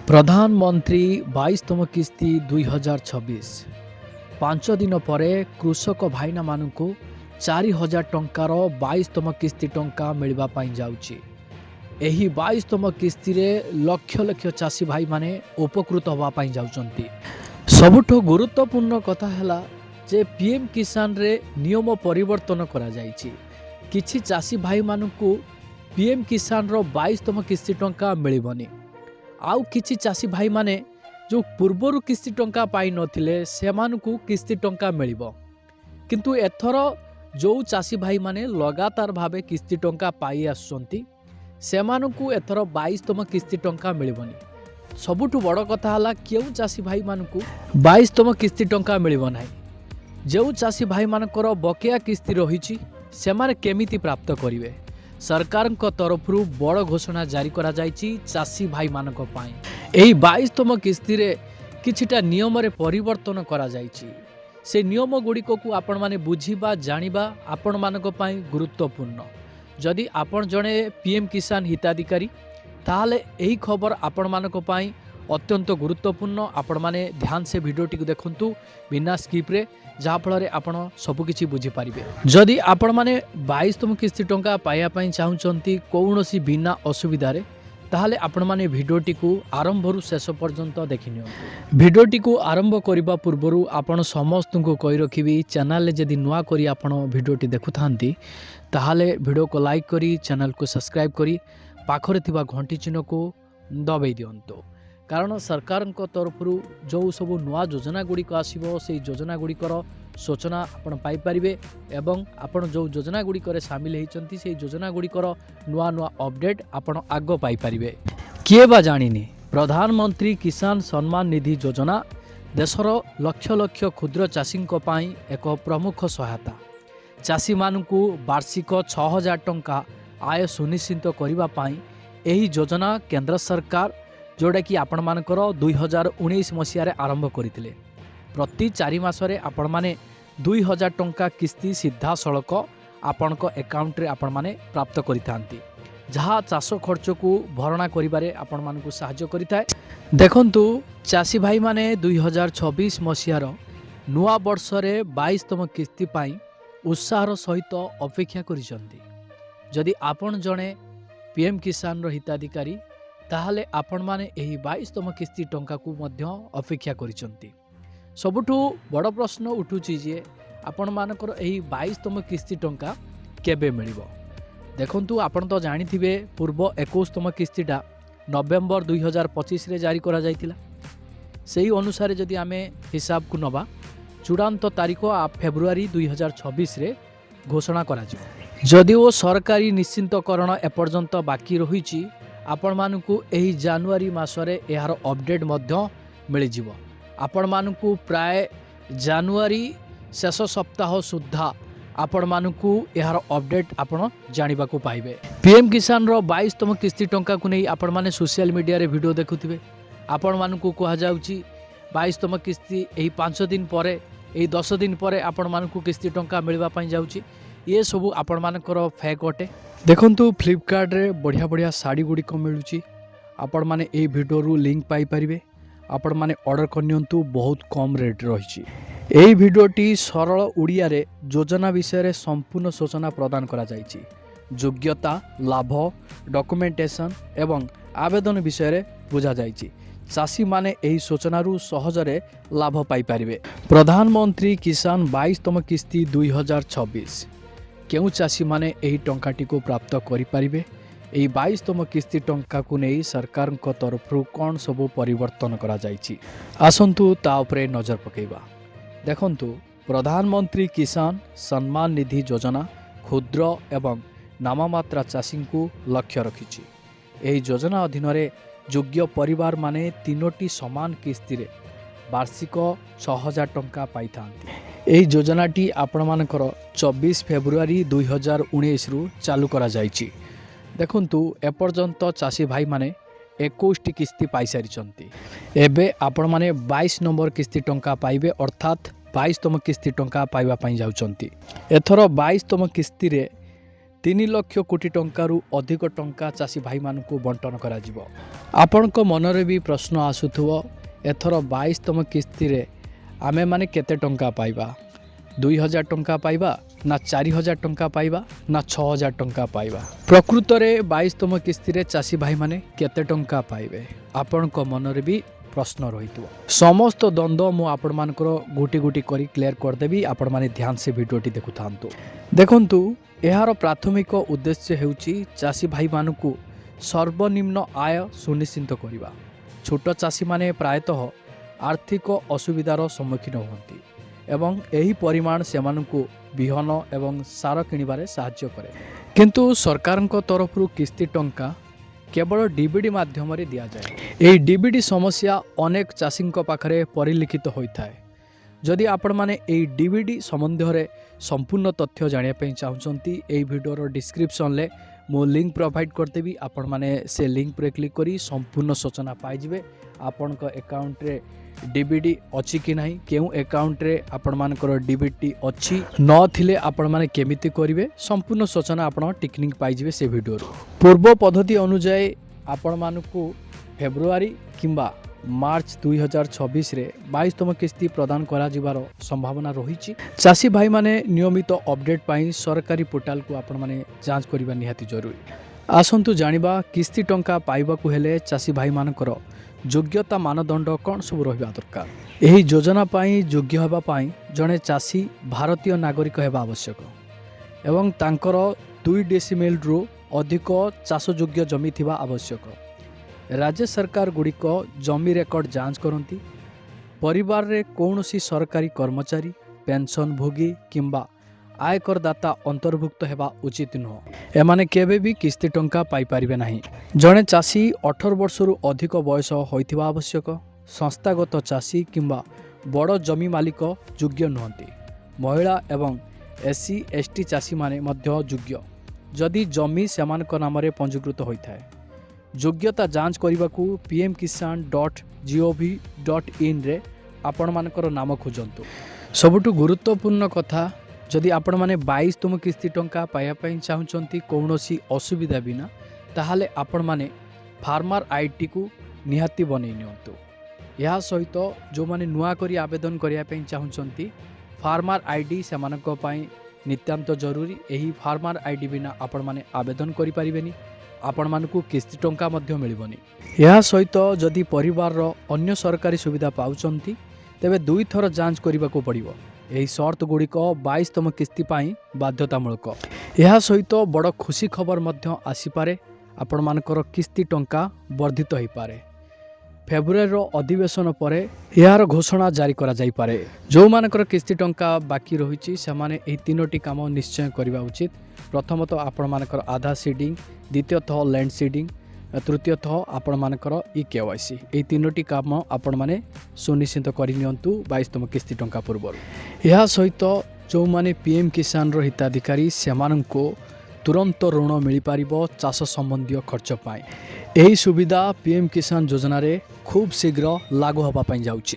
ପ୍ରଧାନମନ୍ତ୍ରୀ 22ତମ କିସ୍ତି 2026 ପାଞ୍ଚ ଦିନ ପରେ କୃଷକ ଭାଇନାମାନଙ୍କୁ 4,000 ଟଙ୍କାର 22ତମ କିସ୍ତି ଟଙ୍କା ମିଳିବା ପାଇଁ ଯାଉଛି। ଏହି 22ତମ କିସ୍ତିରେ ଲକ୍ଷ ଲକ୍ଷ ଚାଷୀ ଭାଇମାନେ ଉପକୃତ ହେବା ପାଇଁ ଯାଉଛନ୍ତି। ସବୁଠୁ ଗୁରୁତ୍ୱପୂର୍ଣ୍ଣ କଥା ହେଲା ଯେ ପିଏମ୍ କିଷାନରେ ନିୟମ ପରିବର୍ତ୍ତନ କରାଯାଇଛି। କିଛି ଚାଷୀ ଭାଇମାନଙ୍କୁ ପିଏମ୍ କିଷାନର 22ତମ କିସ୍ତି ଟଙ୍କା ମିଳିବନି। ଆଉ କିଛି ଚାଷୀ ଭାଇମାନେ ଯେଉଁ ପୂର୍ବରୁ କିସ୍ତି ଟଙ୍କା ପାଇନଥିଲେ ସେମାନଙ୍କୁ କିସ୍ତି ଟଙ୍କା ମିଳିବ। କିନ୍ତୁ ଏଥର ଯେଉଁ ଚାଷୀ ଭାଇମାନେ ଲଗାତାର ଭାବେ କିସ୍ତି ଟଙ୍କା ପାଇ ଆସୁଛନ୍ତି ସେମାନଙ୍କୁ ଏଥର 22ତମ କିସ୍ତି ଟଙ୍କା ମିଳିବନି। ସବୁଠୁ ବଡ଼ କଥା ହେଲା କେଉଁ ଚାଷୀ ଭାଇମାନଙ୍କୁ 22ତମ କିସ୍ତି ଟଙ୍କା ମିଳିବ ନାହିଁ। ଯେଉଁ ଚାଷୀ ଭାଇମାନଙ୍କର ବକେୟା କିସ୍ତି ରହିଛି ସେମାନେ କେମିତି ପ୍ରାପ୍ତ କରିବେ? ସରକାରଙ୍କ ତରଫରୁ ବଡ଼ ଘୋଷଣା ଜାରି କରାଯାଇଛି ଚାଷୀ ଭାଇମାନଙ୍କ ପାଇଁ। ଏହି 22ତମ କିସ୍ତିରେ କିଛିଟା ନିୟମରେ ପରିବର୍ତ୍ତନ କରାଯାଇଛି। ସେ ନିୟମ ଗୁଡ଼ିକକୁ ଆପଣମାନେ ବୁଝିବା ଜାଣିବା ଆପଣମାନଙ୍କ ପାଇଁ ଗୁରୁତ୍ୱପୂର୍ଣ୍ଣ। ଯଦି ଆପଣ ଜଣେ ପିଏମ୍ କିଷାନ ହିତାଧିକାରୀ ତାହେଲେ ଏହି ଖବର ଆପଣମାନଙ୍କ ପାଇଁ ଅତ୍ୟନ୍ତ ଗୁରୁତ୍ୱପୂର୍ଣ୍ଣ। ଆପଣମାନେ ଧ୍ୟାନ ସେ ଭିଡ଼ିଓଟିକୁ ଦେଖନ୍ତୁ ବିନା ସ୍କିପ୍ରେ, ଯାହାଫଳରେ ଆପଣ ସବୁକିଛି ବୁଝିପାରିବେ। ଯଦି ଆପଣମାନେ 22ତମ କିସ୍ତି ଟଙ୍କା ପାଇବା ପାଇଁ ଚାହୁଁଛନ୍ତି କୌଣସି ବିନା ଅସୁବିଧାରେ, ତାହେଲେ ଆପଣମାନେ ଭିଡ଼ିଓଟିକୁ ଆରମ୍ଭରୁ ଶେଷ ପର୍ଯ୍ୟନ୍ତ ଦେଖିନିଅନ୍ତୁ। ଭିଡ଼ିଓଟିକୁ ଆରମ୍ଭ କରିବା ପୂର୍ବରୁ ଆପଣ ସମସ୍ତଙ୍କୁ କହି ରଖିବି, ଚ୍ୟାନେଲରେ ଯଦି ନୂଆ କରି ଆପଣ ଭିଡ଼ିଓଟି ଦେଖୁଥାନ୍ତି ତାହେଲେ ଭିଡ଼ିଓକୁ ଲାଇକ୍ କରି ଚ୍ୟାନେଲକୁ ସବସ୍କ୍ରାଇବ୍ କରି ପାଖରେ ଥିବା ଘଣ୍ଟି ଚିହ୍ନକୁ ଦବାଇ ଦିଅନ୍ତୁ। କାରଣ ସରକାରଙ୍କ ତରଫରୁ ଯେଉଁ ସବୁ ନୂଆ ଯୋଜନା ଗୁଡ଼ିକ ଆସିବ ସେହି ଯୋଜନା ଗୁଡ଼ିକର ସୂଚନା ଆପଣ ପାଇପାରିବେ ଏବଂ ଆପଣ ଯେଉଁ ଯୋଜନା ଗୁଡ଼ିକରେ ସାମିଲ ହୋଇଛନ୍ତି ସେହି ଯୋଜନା ଗୁଡ଼ିକର ନୂଆ ନୂଆ ଅପଡ଼େଟ୍ ଆପଣ ଆଗ ପାଇପାରିବେ। କିଏ ବା ଜାଣିନି, ପ୍ରଧାନମନ୍ତ୍ରୀ କିଷାନ ସମ୍ମାନ ନିଧି ଯୋଜନା ଦେଶର ଲକ୍ଷ ଲକ୍ଷ କ୍ଷୁଦ୍ର ଚାଷୀଙ୍କ ପାଇଁ ଏକ ପ୍ରମୁଖ ସହାୟତା। ଚାଷୀମାନଙ୍କୁ ବାର୍ଷିକ 6,000 ଟଙ୍କା ଆୟ ସୁନିଶ୍ଚିତ କରିବା ପାଇଁ ଏହି ଯୋଜନା କେନ୍ଦ୍ର ସରକାର ଯେଉଁଟାକି ଆପଣମାନଙ୍କର 2019 ମସିହାରେ ଆରମ୍ଭ କରିଥିଲେ। ପ୍ରତି 4 ମାସରେ ଆପଣମାନେ 2,000 ଟଙ୍କା କିସ୍ତି ସିଧାସଳଖ ଆପଣଙ୍କ ଆକାଉଣ୍ଟରେ ଆପଣମାନେ ପ୍ରାପ୍ତ କରିଥାନ୍ତି, ଯାହା ଚାଷ ଖର୍ଚ୍ଚକୁ ଭରଣା କରିବାରେ ଆପଣମାନଙ୍କୁ ସାହାଯ୍ୟ କରିଥାଏ। ଦେଖନ୍ତୁ, ଚାଷୀ ଭାଇମାନେ 2026 ମସିହାର ନୂଆ ବର୍ଷରେ 22ତମ କିସ୍ତି ପାଇଁ ଉତ୍ସାହର ସହିତ ଅପେକ୍ଷା କରିଛନ୍ତି। ଯଦି ଆପଣ ଜଣେ ପିଏମ୍ କିଷାନର ହିତାଧିକାରୀ ତାହେଲେ ଆପଣମାନେ ଏହି 22ତମ କିସ୍ତି ଟଙ୍କାକୁ ମଧ୍ୟ ଅପେକ୍ଷା କରିଛନ୍ତି। ସବୁଠୁ ବଡ଼ ପ୍ରଶ୍ନ ଉଠୁଛି ଯେ ଆପଣମାନଙ୍କର ଏହି 22ତମ କିସ୍ତି ଟଙ୍କା କେବେ ମିଳିବ? ଦେଖନ୍ତୁ, ଆପଣ ତ ଜାଣିଥିବେ ପୂର୍ବ 21ତମ କିସ୍ତିଟା ନଭେମ୍ବର 2025ରେ ଜାରି କରାଯାଇଥିଲା। ସେହି ଅନୁସାରେ ଯଦି ଆମେ ହିସାବକୁ ନେବା, ଚୂଡ଼ାନ୍ତ ତାରିଖ ଫେବୃଆରୀ 2026ରେ ଘୋଷଣା କରାଯିବ। ଯଦିଓ ସରକାରୀ ନିଶ୍ଚିନ୍ତକରଣ ଏପର୍ଯ୍ୟନ୍ତ ବାକି ରହିଛି, ଆପଣମାନଙ୍କୁ ଏହି ଜାନୁଆରୀ ମାସରେ ଏହାର ଅପଡ଼େଟ୍ ମଧ୍ୟ ମିଳିଯିବ। ଆପଣମାନଙ୍କୁ ପ୍ରାୟ ଜାନୁଆରୀ ଶେଷ ସପ୍ତାହ ସୁଦ୍ଧା ଆପଣମାନଙ୍କୁ ଏହାର ଅପଡ଼େଟ୍ ଆପଣ ଜାଣିବାକୁ ପାଇବେ। ପିଏମ୍ କିଷାନର 22ତମ କିସ୍ତି ଟଙ୍କାକୁ ନେଇ ଆପଣମାନେ ସୋସିଆଲ ମିଡ଼ିଆରେ ଭିଡ଼ିଓ ଦେଖୁଥିବେ। ଆପଣମାନଙ୍କୁ କୁହାଯାଉଛି 22ତମ କିସ୍ତି ଏହି 5 ଦିନ ପରେ, ଏହି 10 ଦିନ ପରେ ଆପଣମାନଙ୍କୁ କିସ୍ତି ଟଙ୍କା ମିଳିବା ପାଇଁ ଯାଉଛି। ଏ ସବୁ ଆପଣମାନଙ୍କର ଫେକ୍ ଅଟେ। ଦେଖନ୍ତୁ, ଫ୍ଲିପକାର୍ଟରେ ବଢ଼ିଆ ବଢ଼ିଆ ଶାଢ଼ୀ ଗୁଡ଼ିକ ମିଳୁଛି। ଆପଣମାନେ ଏହି ଭିଡ଼ିଓରୁ ଲିଙ୍କ୍ ପାଇପାରିବେ। ଆପଣମାନେ ଅର୍ଡ଼ର କରିନିଅନ୍ତୁ, ବହୁତ କମ୍ ରେଟ୍ ରହିଛି। ଏହି ଭିଡ଼ିଓଟି ସରଳ ଓଡ଼ିଆରେ ଯୋଜନା ବିଷୟରେ ସମ୍ପୂର୍ଣ୍ଣ ସୂଚନା ପ୍ରଦାନ କରାଯାଇଛି। ଯୋଗ୍ୟତା, ଲାଭ, ଡକୁମେଣ୍ଟେସନ୍ ଏବଂ ଆବେଦନ ବିଷୟରେ ବୁଝାଯାଇଛି। ଚାଷୀମାନେ ଏହି ସୂଚନାରୁ ସହଜରେ ଲାଭ ପାଇପାରିବେ। ପ୍ରଧାନମନ୍ତ୍ରୀ କିଷାନ 22ତମ କିସ୍ତି 2026 କେଉଁ ଚାଷୀମାନେ ଏହି ଟଙ୍କାଟିକୁ ପ୍ରାପ୍ତ କରିପାରିବେ? ଏହି 22ତମ କିସ୍ତି ଟଙ୍କାକୁ ନେଇ ସରକାରଙ୍କ ତରଫରୁ କ'ଣ ସବୁ ପରିବର୍ତ୍ତନ କରାଯାଇଛି, ଆସନ୍ତୁ ତା ଉପରେ ନଜର ପକାଇବା। ଦେଖନ୍ତୁ, ପ୍ରଧାନମନ୍ତ୍ରୀ କିଷାନ ସମ୍ମାନ ନିଧି ଯୋଜନା କ୍ଷୁଦ୍ର ଏବଂ ନାମମାତ୍ରା ଚାଷୀଙ୍କୁ ଲକ୍ଷ୍ୟ ରଖିଛି। ଏହି ଯୋଜନା ଅଧୀନରେ ଯୋଗ୍ୟ ପରିବାରମାନେ 3ଟି ସମାନ କିସ୍ତିରେ ବାର୍ଷିକ 6,000 ଟଙ୍କା ପାଇଥାନ୍ତି। ଏହି ଯୋଜନାଟି ଆପଣମାନଙ୍କର 24 ଫେବୃଆରୀ 2019ରୁ ଚାଲୁ କରାଯାଇଛି। ଦେଖନ୍ତୁ, ଏପର୍ଯ୍ୟନ୍ତ ଚାଷୀ ଭାଇମାନେ 21ଟି କିସ୍ତି ପାଇସାରିଛନ୍ତି। ଏବେ ଆପଣମାନେ 22 ନମ୍ବର କିସ୍ତି ଟଙ୍କା ପାଇବେ, ଅର୍ଥାତ୍ 22ତମ କିସ୍ତି ଟଙ୍କା ପାଇବା ପାଇଁ ଯାଉଛନ୍ତି। ଏଥର 22ତମ କିସ୍ତିରେ 3 ଲକ୍ଷ କୋଟି ଟଙ୍କାରୁ ଅଧିକ ଟଙ୍କା ଚାଷୀ ଭାଇମାନଙ୍କୁ ବଣ୍ଟନ କରାଯିବ। ଆପଣଙ୍କ ମନରେ ବି ପ୍ରଶ୍ନ ଆସୁଥିବ, ଏଥର 22ତମ କିସ୍ତିରେ ଆମେମାନେ କେତେ ଟଙ୍କା ପାଇବା? 2000 ଟଙ୍କା ପାଇବା ନା 4000 ଟଙ୍କା ପାଇବା ନା 6000 ଟଙ୍କା ପାଇବା? ପ୍ରକୃତରେ 22ତମ କିସ୍ତିରେ ଚାଷୀ ଭାଇମାନେ କେତେ ଟଙ୍କା ପାଇବେ? ଆପଣଙ୍କ ମନରେ ବି ପ୍ରଶ୍ନ ରହିଥିବ। ସମସ୍ତ ଦ୍ୱନ୍ଦ୍ୱ ମୁଁ ଆପଣମାନଙ୍କର ଗୋଟି ଗୋଟି କରି କ୍ଲିୟର କରିଦେବି। ଆପଣମାନେ ଧ୍ୟାନ ସେ ଭିଡ଼ିଓଟି ଦେଖୁଥାନ୍ତୁ। ଦେଖନ୍ତୁ, ଏହାର ପ୍ରାଥମିକ ଉଦ୍ଦେଶ୍ୟ ହେଉଛି ଚାଷୀ ଭାଇମାନଙ୍କୁ ସର୍ବନିମ୍ନ ଆୟ ସୁନିଶ୍ଚିତ କରିବା। ଛୋଟ ଚାଷୀମାନେ ପ୍ରାୟତଃ ଆର୍ଥିକ ଅସୁବିଧାର ସମ୍ମୁଖୀନ ହୁଅନ୍ତି ଏବଂ ଏହି ପରିମାଣ ସେମାନଙ୍କୁ ବିହନ ଏବଂ ସାର କିଣିବାରେ ସାହାଯ୍ୟ କରେ। କିନ୍ତୁ ସରକାରଙ୍କ ତରଫରୁ କିସ୍ତି ଟଙ୍କା କେବଳ ଡିବିଡ଼ି ମାଧ୍ୟମରେ ଦିଆଯାଏ। ଏହି ଡିବିଡ଼ି ସମସ୍ୟା ଅନେକ ଚାଷୀଙ୍କ ପାଖରେ ପରିଲିଖିତ ହୋଇଥାଏ। ଯଦି ଆପଣମାନେ ଏହି ଡିବିଡ଼ି ସମ୍ବନ୍ଧରେ ସମ୍ପୂର୍ଣ୍ଣ ତଥ୍ୟ ଜାଣିବା ପାଇଁ ଚାହୁଁଛନ୍ତି, ଏହି ଭିଡ଼ିଓର ଡିସ୍କ୍ରିପ୍ସନରେ ମୁଁ ଲିଙ୍କ୍ ପ୍ରୋଭାଇଡ଼ କରିଦେବି। ଆପଣମାନେ ସେ ଲିଙ୍କ୍ ଉପରେ କ୍ଲିକ୍ କରି ସମ୍ପୂର୍ଣ୍ଣ ସୂଚନା ପାଇଯିବେ। ଆପଣଙ୍କ ଆକାଉଣ୍ଟରେ ଡିବିଡ଼ି ଅଛି କି ନାହିଁ, କେଉଁ ଆକାଉଣ୍ଟରେ ଆପଣମାନଙ୍କର ଡିବିଡ଼ି ଅଛି, ନଥିଲେ ଆପଣମାନେ କେମିତି କରିବେ, ସମ୍ପୂର୍ଣ୍ଣ ସୂଚନା ଆପଣ ଟେକ୍ନିକ୍ ପାଇଯିବେ ସେ ଭିଡ଼ିଓରୁ। ପୂର୍ବ ପଦ୍ଧତି ଅନୁଯାୟୀ ଆପଣମାନଙ୍କୁ ଫେବୃଆରୀ କିମ୍ବା ମାର୍ଚ୍ଚ 2026ରେ 22ତମ କିସ୍ତି ପ୍ରଦାନ କରାଯିବାର ସମ୍ଭାବନା ରହିଛି। ଚାଷୀ ଭାଇମାନେ ନିୟମିତ ଅପଡ଼େଟ୍ ପାଇଁ ସରକାରୀ ପୋର୍ଟାଲକୁ ଆପଣମାନେ ଯାଞ୍ଚ କରିବା ନିହାତି ଜରୁରୀ। ଆସନ୍ତୁ ଜାଣିବା, କିସ୍ତି ଟଙ୍କା ପାଇବାକୁ ହେଲେ ଚାଷୀ ଭାଇମାନଙ୍କର ଯୋଗ୍ୟତା ମାନଦଣ୍ଡ କ'ଣ ସବୁ ରହିବା ଦରକାର। ଏହି ଯୋଜନା ପାଇଁ ଯୋଗ୍ୟ ହେବା ପାଇଁ ଜଣେ ଚାଷୀ ଭାରତୀୟ ନାଗରିକ ହେବା ଆବଶ୍ୟକ ଏବଂ ତାଙ୍କର 2 ଡେସିମିଲ୍ରୁ ଅଧିକ ଚାଷଯୋଗ୍ୟ ଜମି ଥିବା ଆବଶ୍ୟକ। ରାଜ୍ୟ ସରକାର ଗୁଡ଼ିକ ଜମି ରେକର୍ଡ ଯାଞ୍ଚ କରନ୍ତି। ପରିବାରରେ କୌଣସି ସରକାରୀ କର୍ମଚାରୀ, ପେନ୍ସନଭୋଗୀ କିମ୍ବା ଆୟକରଦାତା ଅନ୍ତର୍ଭୁକ୍ତ ହେବା ଉଚିତ ନୁହେଁ। ଏମାନେ କେବେ ବି କିସ୍ତି ଟଙ୍କା ପାଇପାରିବେ ନାହିଁ। ଜଣେ ଚାଷୀ 18 ବର୍ଷରୁ ଅଧିକ ବୟସ ହୋଇଥିବା ଆବଶ୍ୟକ। ସଂସ୍ଥାଗତ ଚାଷୀ କିମ୍ବା ବଡ଼ ଜମି ମାଲିକ ଯୋଗ୍ୟ ନୁହନ୍ତି। ମହିଳା ଏବଂ SC/ST ଚାଷୀମାନେ ମଧ୍ୟ ଯୋଗ୍ୟ, ଯଦି ଜମି ସେମାନଙ୍କ ନାମରେ ପଞ୍ଜୀକୃତ ହୋଇଥାଏ। ଯୋଗ୍ୟତା ଯାଞ୍ଚ କରିବାକୁ pmkisan.gov.inରେ ଆପଣମାନଙ୍କର ନାମ ଖୋଜନ୍ତୁ। ସବୁଠୁ ଗୁରୁତ୍ୱପୂର୍ଣ୍ଣ କଥା, ଯଦି ଆପଣମାନେ 22ତମ କିସ୍ତି ଟଙ୍କା ପାଇବା ପାଇଁ ଚାହୁଁଛନ୍ତି କୌଣସି ଅସୁବିଧା ବିନା, ତାହେଲେ ଆପଣମାନେ ଫାର୍ମର ଆଇଡ଼ିକୁ ନିହାତି ବନେଇ ନିଅନ୍ତୁ। ଏହା ସହିତ ଯେଉଁମାନେ ନୂଆ କରି ଆବେଦନ କରିବା ପାଇଁ ଚାହୁଁଛନ୍ତି, ଫାର୍ମର ଆଇଡ଼ି ସେମାନଙ୍କ ପାଇଁ ନିତାନ୍ତ ଜରୁରୀ। ଏହି ଫାର୍ମର ଆଇଡ଼ି ବିନା ଆପଣମାନେ ଆବେଦନ କରିପାରିବେନି, ଆପଣମାନଙ୍କୁ କିସ୍ତି ଟଙ୍କା ମଧ୍ୟ ମିଳିବନି। ଏହା ସହିତ ଯଦି ପରିବାରର ଅନ୍ୟ ସରକାରୀ ସୁବିଧା ପାଉଛନ୍ତି, ତେବେ 2 ଥର ଯାଞ୍ଚ କରିବାକୁ ପଡ଼ିବ। ଏହି ସର୍ତ୍ତ ଗୁଡ଼ିକ 22ତମ କିସ୍ତି ପାଇଁ ବାଧ୍ୟତାମୂଳକ। ଏହା ସହିତ ବଡ଼ ଖୁସି ଖବର ମଧ୍ୟ ଆସିପାରେ, ଆପଣମାନଙ୍କର କିସ୍ତି ଟଙ୍କା ବର୍ଦ୍ଧିତ ହୋଇପାରେ। ଫେବୃଆରୀର ଅଧିବେଶନ ପରେ ଏହାର ଘୋଷଣା ଜାରି କରାଯାଇପାରେ। ଯେଉଁମାନଙ୍କର କିସ୍ତି ଟଙ୍କା ବାକି ରହିଛି, ସେମାନେ ଏହି 3ଟି କାମ ନିଶ୍ଚୟ କରିବା ଉଚିତ। ପ୍ରଥମତଃ ଆପଣମାନଙ୍କର ଆଧାର ସିଡ଼ିଂ, ଦ୍ୱିତୀୟତଃ ଲ୍ୟାଣ୍ଡ ସିଡ଼ିଂ, ତୃତୀୟତଃ ଆପଣମାନଙ୍କର EKYC। ଏହି 3ଟି କାମ ଆପଣମାନେ ସୁନିଶ୍ଚିତ କରିନିଅନ୍ତୁ 22ତମ କିସ୍ତି ଟଙ୍କା ପୂର୍ବରୁ। ଏହା ସହିତ ଯେଉଁମାନେ PM କିଷାନର ହିତାଧିକାରୀ, ସେମାନଙ୍କୁ ତୁରନ୍ତ ଋଣ ମିଳିପାରିବ ଚାଷ ସମ୍ବନ୍ଧୀୟ ଖର୍ଚ୍ଚ ପାଇଁ। ଏହି ସୁବିଧା PM କିଷାନ ଯୋଜନାରେ ଖୁବ୍ ଶୀଘ୍ର ଲାଗୁ ହେବା ପାଇଁ ଯାଉଛି।